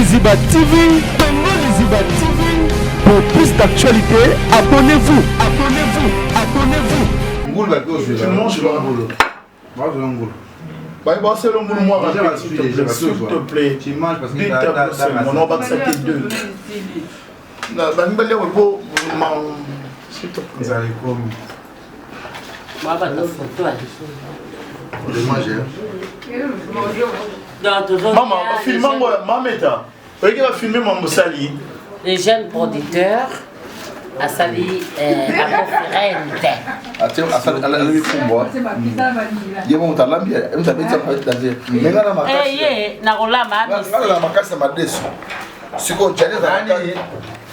Liziba TV, Congo Liziba TV. Pour plus d'actualités, abonnez-vous. Ngoul va plus au mange le ngoul. Bah, c'est le ngoul, moi, s'il te plaît. Tu manges parce que tu as mon nom va que deux. Vous allez comme. Moi, pas ta photo. Vous les mangez. Maman, filme-moi, maman, tu vas filmer mon sali. Les jeunes producteurs à Sali à Tiens, à la levée pour moi. Il y a mon talent, il y a un tapis de mais là, la macasse. Eh, Narolama. La macasse m'a déçu. Ce qu'on tient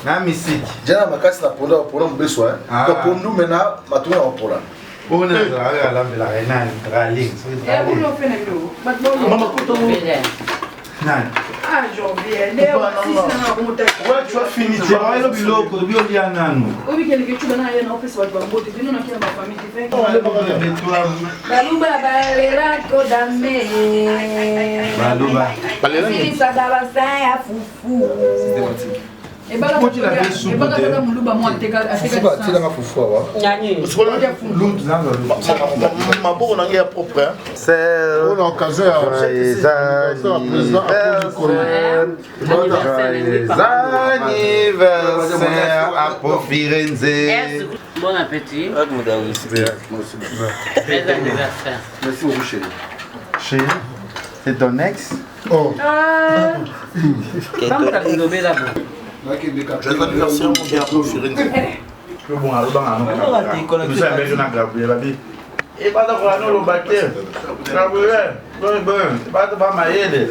na misiki. Jana macasse la pour un besoin. Donc pour nous maintenant, ma tour en pour là. On est à la reine, Raling. Maman, ah, janvier, tu as fini, tu as le bilot, tu as bien oui, quelqu'un tu vas aller dans l'office, tu vas botter, tu n'as pas ma famille qui fait. Baluba, balera, kodame. Baluba. Balera. Ça dava ça à foufou. Et bah là, tu l'as fait. Et bah là, Muluba, moi, t'es gars, c'est pas, tu l'as foufou, hein. C'est l'occasion anniversaire à Firenze. Bon appétit. Très anniversaire. Merci beaucoup, chérie. Chérie, c'est ton ex? Oh. Vamos à l'enlever là-bas. J'ai l'anniversaire, mon gars, pour Firenze. Le bon, alors, vous avez besoin de Gabriel. Et pas de le bâtir. Gabriel, pas de maïe.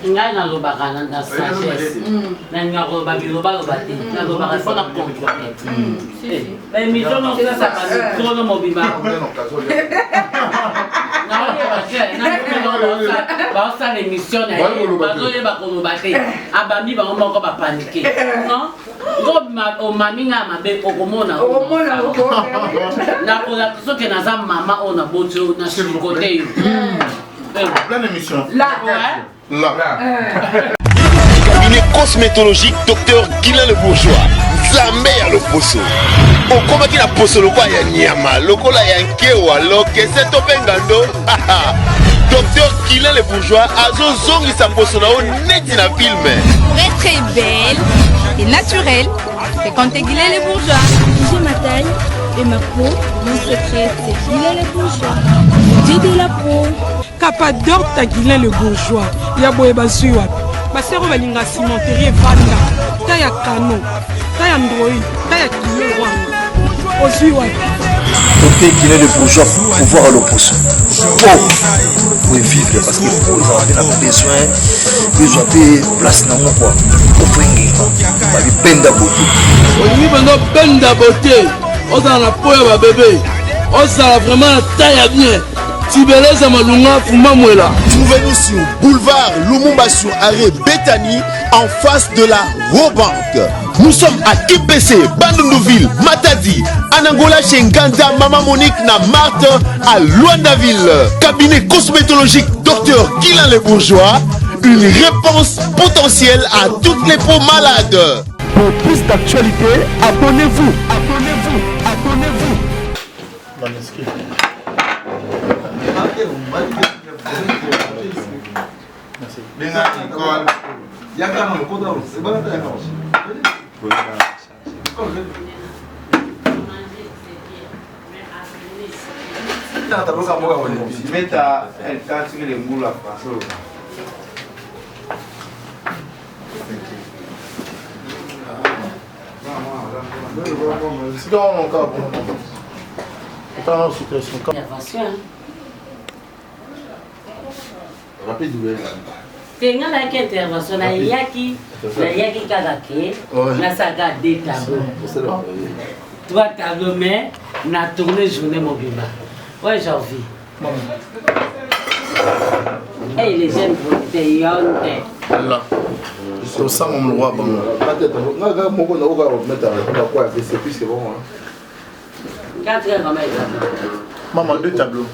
Ngai na lobaka na sagesse. Na ngaloba biloba te. Na lobaka faut na contrôler. Mais mission non ça pas trop no mobima. Na ba ça l'émission na ba zo ba koloba te. Abami ba moko ba paniquer. Non? O mami nga mabe okomona. Na kola soki na za mama ona bojo na chikote yo. Plein d'émissions. Là. Cabinet cosmétologique Dr Guilain le Bourgeois. Zambé à l'opposo. Au combat qui la poso le quoi ya nyama, le kola ya nkewa, lo que c'est topengando. Dr Guilain le Bourgeois azo zongi sa poso na o neti na film. Pour être très belle et naturelle, c'est quand t'es Guilain le Bourgeois. J'ai ma taille et ma peau, mon secret c'est Guilain le Bourgeois. J'ai de la peau. Capador ta Guilain le Bourgeois. Ya boye basuwa. Basero balinga cimenterie vanda. Ta ya kano. Ta ya android. Ta ya kilo wanga. Osuwa. Dr Guilain le Bourgeois pour pouvoir l'opposo. Pour vivre parce que vous avez besoin de place dans mon quoi. Pour finir. Bah il peine beauté. On y va peine de beauté. On dans la peau ya bébé. On ça vraiment taille bien. Trouvez-nous sur boulevard Lumumba sur arrêt Bethany en face de la Robank. Nous sommes à IPC, Bandundouville, Matadi, Anangola chez Nganda, Maman Monique, na Marthe, à Luandaville. Cabinet cosmétologique Dr Guilain le Bourgeois. Une réponse potentielle à toutes les peaux malades. Pour plus d'actualités, abonnez-vous. Rapide ouvert. Tenga la intervention na yaki kakake na saga des tableaux. Trois tableaux mais na tourné journée mobile. Ouais, j'ai envie. Et les jeunes producteurs Là. C'est ça mon roi. Maman, deux tableaux.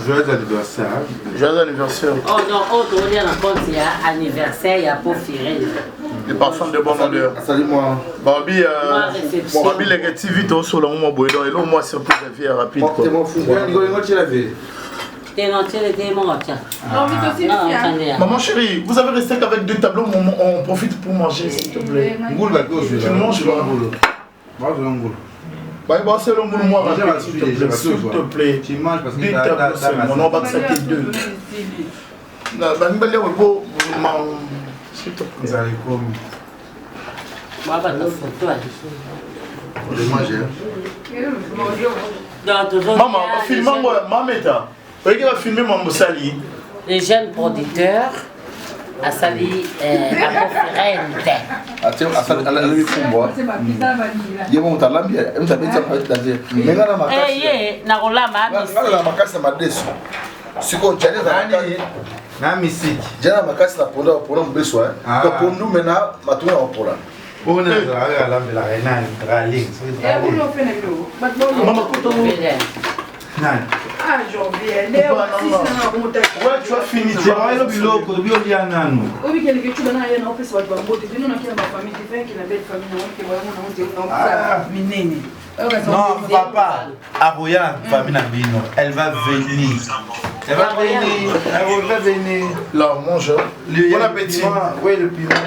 Joyeux anniversaire. Joyeux anniversaire. Oh non, oh, tu as un compte, il y a anniversaire, il y a pour Firel. Les parfums de bonne odeur. Salut-moi. Babi, Babi, les activités sur le moment, et là, moi, c'est pour la vie rapide. T'es mon fou. Tu l'as vu. T'es entier, t'es mon tiens. Maman chérie, vous avez resté qu'avec 2 tableaux, on profite pour manger, s'il te plaît. Tu manges pas. Bah, c'est le moule, moi, s'il te plaît. Tu manges parce que 2 tableaux seulement, on va que 2. S'il te plaît. Vous allez comme. Moi, pas de photo. On va manger. Maman, filme-moi, Mameta. Vous va filmer mon Sali. Les jeunes producteurs à Sali, à conférence. Attends, à la vie pour moi. Il y a mon talent bien. On t'a dit ça peut être là. Mais là, ma casse. Eh, na rolama. Là, ma casse m'a déçu. Si on tient les na musique. Jana ma casse la pour nous besoin. Donc pour nous maintenant, ma tour en pour là. On a la reine, rallying. Maman, ah, janvier. Ouais, tu as fini. Tu as le bilot, le bilot de Yannou. Oui, quelqu'un qui a un office, va te voir. Nous, on a une famille qui fait qu'il a belle famille. Non, papa, Aroya, famille Nabino, elle va venir. Elle va venir. Elle va venir. Là, on mange. Bon appétit. Oui, le piment.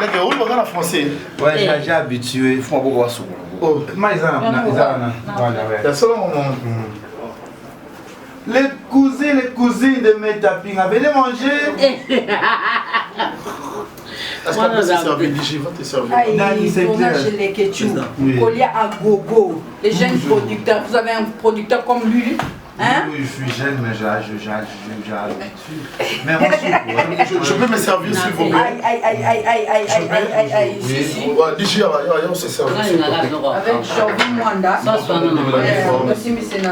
Les gars, où le bagage en français? Ouais, j'ai habitué. Il faut un beau souvent. Mais ils les cousines de mes tapines, venez manger. Est-ce qu'on peut se servir d'ici? Va te servir. On a chez les Ketchou, Colia à gogo, les jeunes producteurs. Vous avez un producteur comme lui? Hein? Oui, je suis jeune, mais j'ai l'habitude. Mais moi, je peux me servir s'il vous plaît. Aïe. D'ici, on se sert. Avec Jordi Mwanda. Aussi, mais c'est là.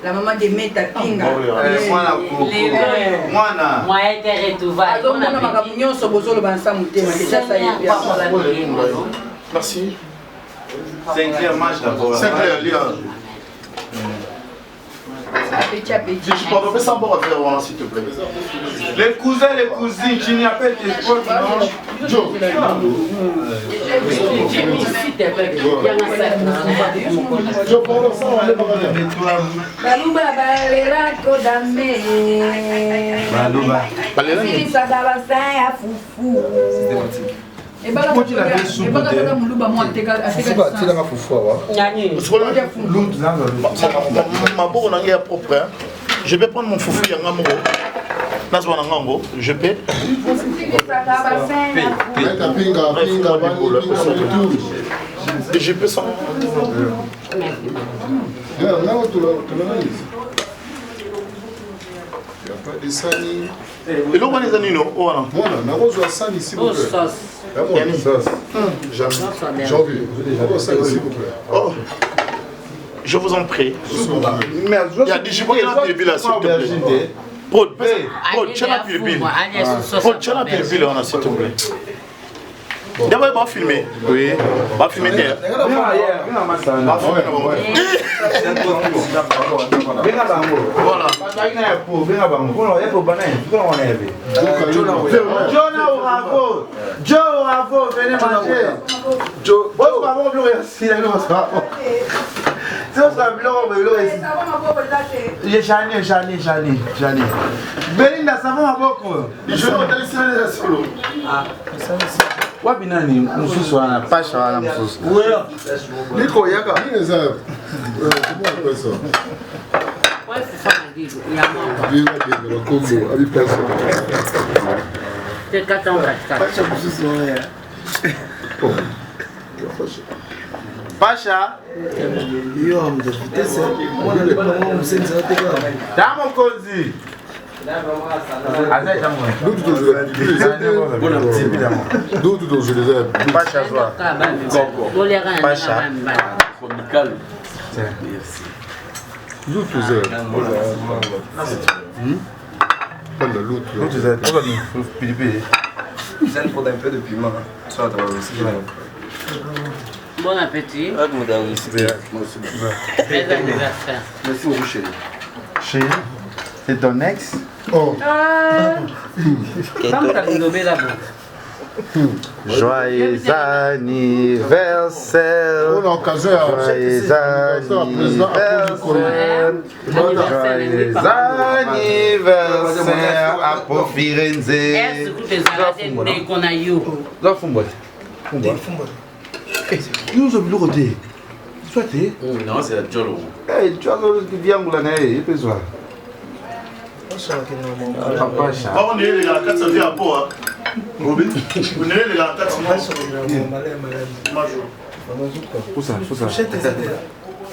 La maman de Meta Pinga. Moi, été retrouvé. Merci. 5e match d'abord. 5e lien. Je peux pas ça pour faire s'il te plaît. Les cousins, les cousines, tu n'y as pas été sport dimanche. Joe. Je prends ça, on est pas Baluba balera kodame. Baluba. Balera. Ça va ça fufu. Et bah là, tu l'as fait Muluba moi c'est pas tu l'as fufu ma bo na ngia propre. Je vais prendre mon foufou yanga mo. Nazwa na ngango, je paie. Et je peux sans. Et l'eau, les amis, non? Voilà. Voilà, on a sani ici. Oh, sauce. Jamais. J'en veux. S'il vous plaît. Oh. Je vous en prie. Il y a des gens qui ont des billes, s'il te plaît. Paul, tu as des billes. Paul, tu as des billes, s'il te plaît. D'abord, il va filmer. Oui. Il va filmer terre. Voilà. Joe, venez manger. Joe, Belinda, ça va ma boko. Je vais regarder la solo. Wapi nani msusu anapasha wala msusu. Wewe. Niko yaka. Nini za? Comment on appelle ça? Ouais, c'est ça ma vie. Il y a moi. Viva de la Congo, avec personne. C'est 4 ans là. Pasha msusu waya. Pasha. Yo, mtafitese. Mwana ni bana mwa msenza wote kwa. Damo kozi. D'où tu les aimes? Pasha Zoa. Pasha. D'où tu les aimes? Pas de l'autre. D'où tu les aimes? Ils aiment prendre un peu de piment. Ça va aussi. Bon appétit. Merci beaucoup, chérie. Chérie, c'est ton ex? Oh. Joyeux anniversaire. On a occasion à Joyeux anniversaire. Joyeux anniversaire à Firenze. Est-ce que tu as qu'on a eu? Là, Fumbote. Nous sommes le côté. Soit tu. Non, c'est la Jolo. Eh, tu as le bien là, il peut se voir. On est les gars, 4 vie à Poa. Robin, on est les gars, 4 Où ça?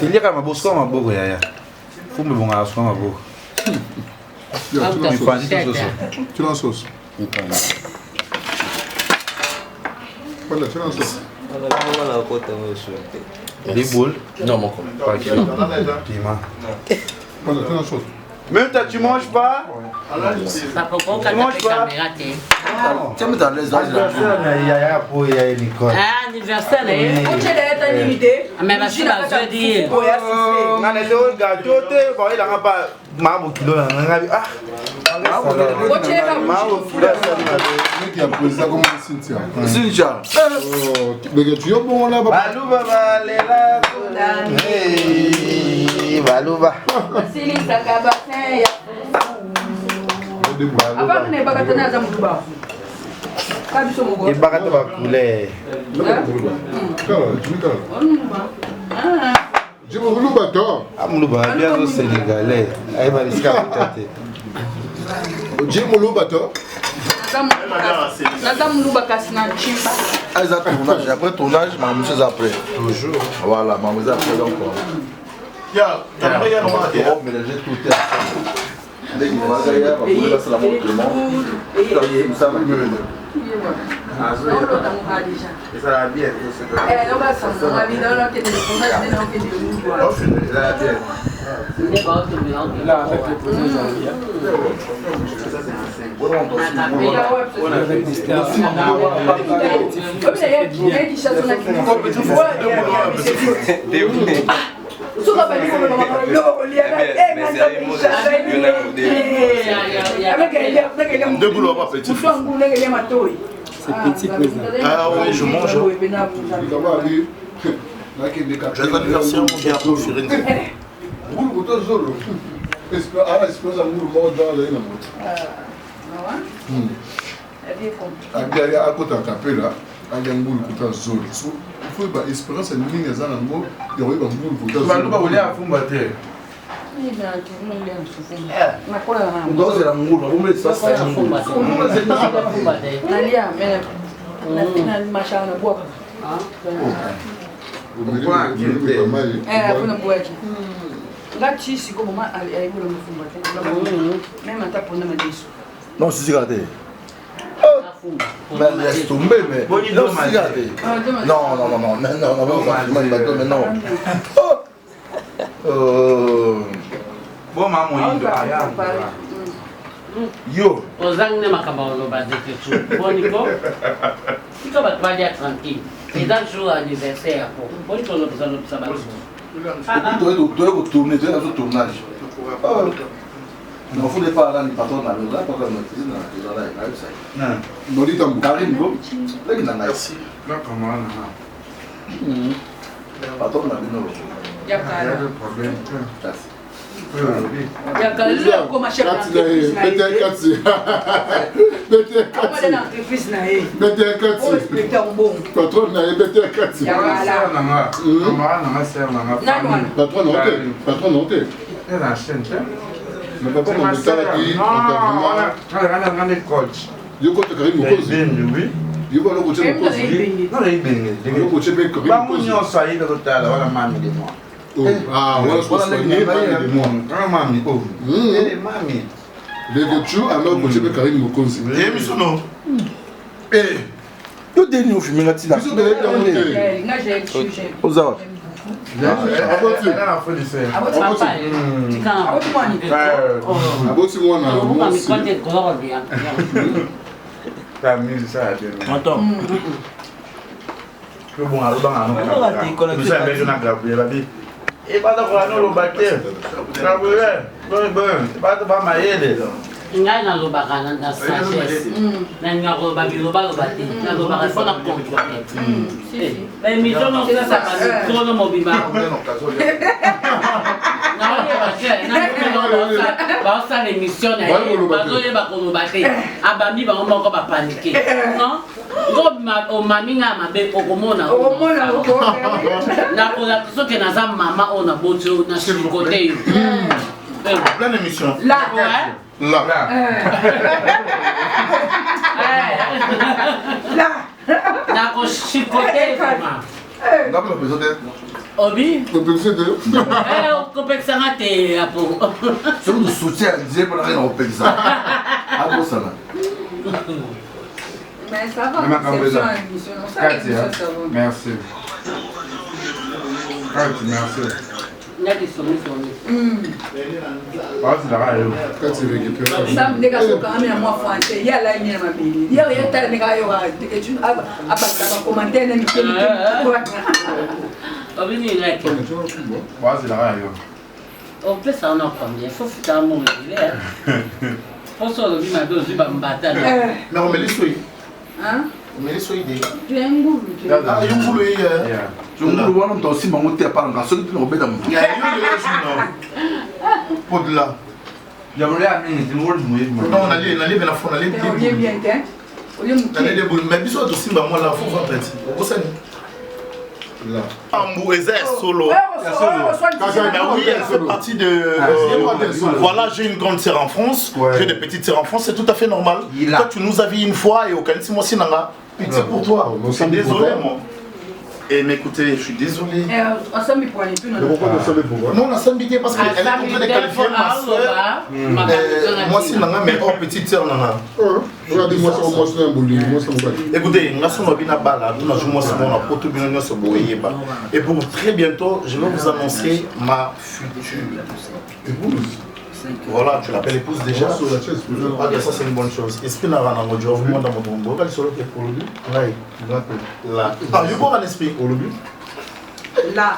Il y a ma bosse comme ma boue. Faut me voir à ce ma boue. Tu l'as sauce. Voilà, tu l'as sauce. Des boules? Non, mon con. Pas qui? Piment. Voilà, tu l'as sauce. Même toi, tu manges pas? Ça peut pas quand tu caméra. Tu me donnes les anniversaire, il y a pour il y a une école. Anniversaire, mais la chine a fait dire. On a les gâteaux, il a pas marbre kilo là. Ah. Qui a posé ça comme Cynthia. Cynthia. Mais tu es bon là, papa. Balouba, Léla. Hey, Balouba. Il va te couler. Je me roule bateau. Amlouba, bien au Sénégalais. Aïe, Mariska, peut-être. Je me roule bateau. Après tournage, ma monsieur après. Toujours. Voilà, ma monsieur après donc. Mélanger tout est ça va bien. Deux boulots, pas petit. C'est petit président. Ah oui, je mange. J'ai l'anniversaire, mon gars, pour Firenze. Espérance mingi eza nango yakoyeba mbulu Balouba olia afumba te. ndozela ngulu umelisasa non si regardez mais laisse tomber mais non si regardez non bon maman yo ozangi ne makamba oloba deke tu boniko tika bato balia tranquille eza jour anniversaire po boniko olobisa bato doit retourner dans le tournage non faut pas aller patron là pas comme non dit tam Karim go là qui n'a ici là comment patron là non il y a problème Ah, ouais, je pense que c'est mamie. les voitures, alors que tu peux carrer une cause. Eh, Misono. Eh, yo deni au film là tu l'as. Ozawa. que bon, alors dans un nous sommes bien grave, babi. Et pas d'accord, nous le bâtir. Pas maïe. Ngai na lobaka na sagesse na ngaro ba biloba lobate na lobaka fona contrôler mais mission non ça pas trop no mobimba na ba ça l'émission na ba zoye ba kolobate abami ba moko ba paniquer non o maminga mabe okomona na kola soki na za mama ona boto na côté yo plein d'émissions là là là nako chicoter vraiment ngapela pesate obi kopekisete kopekisanga te apo soki du soutien disait pour la reine kopekisa akosana Mais ça va, c'est sur une émission. Merci. Merci. Sam nega so kama ya mwa fante ya la ni ma bili ya ya ta nega yo ha de tu aba ta commenter na mi kemi obini like quase là yo on peut ça on en combien faut faire un moment faut solo bi ma dozi ba mbata mais on met les souilles hein on met les souilles des tu es ngulu ah yo ngulu hier ngulu wana mto si mango te pa nga soki tino beta mu ya yo le jour pour de là ya mo ya ni ni ngulu mu non on allait na fond on allait bien bien on allait debout mais biso to simba moi là faut voir petit au ça là Ambou Eza solo mais oui elle fait partie de voilà j'ai une grande sœur en France j'ai des petites sœurs en France c'est tout à fait normal toi tu nous as vu une fois et au Kanisi moi sinanga pitié pour toi je suis désolé moi et mais écoutez je suis désolé on s'est mis pour aller plus non on a s'embité parce qu'elle est en train de qualifier ma soeur moi sinanga mais oh petite sœur nana regardez-moi ça moi c'est un bouli moi c'est mon écoutez on a son bina bala on a joué moi c'est bon on a poto bina so boyeba et pour très bientôt je vais vous annoncer ma future épouse. Voilà, tu l'appelles épouse déjà. Ah, ça c'est une bonne chose. Est-ce que n'a rien à dire vous dans mon tombeau? Quel solo qui est pour le but? Là. Ah, je vois un esprit pour le but. Là.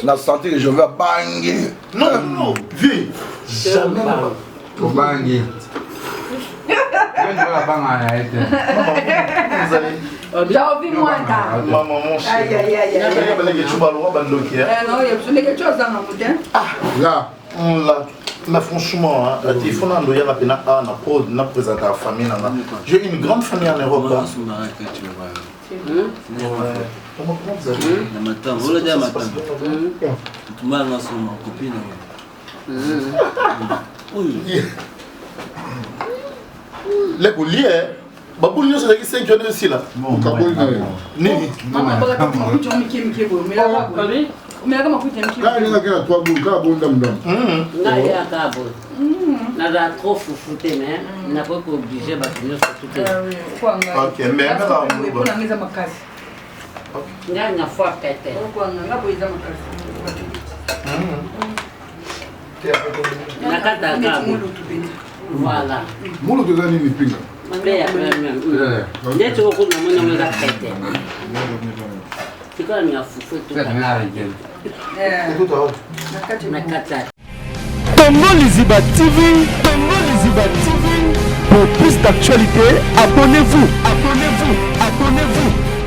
La santé que je veux banger. Non, non, vie. Jamais. Pour banger. J'ai envie moi ta. Maman, mon cher. Aïe aïe aïe aïe. Tu vas le voir bandokier. Non, il y a besoin de quelque chose dans mon temps. Ah, là. Là. Mais franchement, il faut présenter la famille. J'ai une grande famille en Europe. Comment vous avez les bouliers, babouliers c'est qui 5 ans aussi là. Bon, Nini. Maman, pas comme moi, tu as mis qui est beau, mais là, mais là, comment tu as mis qui est beau? Là, il y a trois boules, là, bon, dame. Là, il y a un beau. N'a trop fouté, mais n'a pas obligé de finir sur tout. Ok, mais elle va pour la mise à ma casse. Il y a une fois qu'elle était. Pourquoi on a posé ma La carte à voilà. Moulou de l'année, il pinga. Dès que vous avez mon nom, c'est quoi il y a fou tout Tongo Liziba TV, Tongo Liziba TV. Pour plus d'actualités, abonnez-vous, abonnez-vous, abonnez-vous.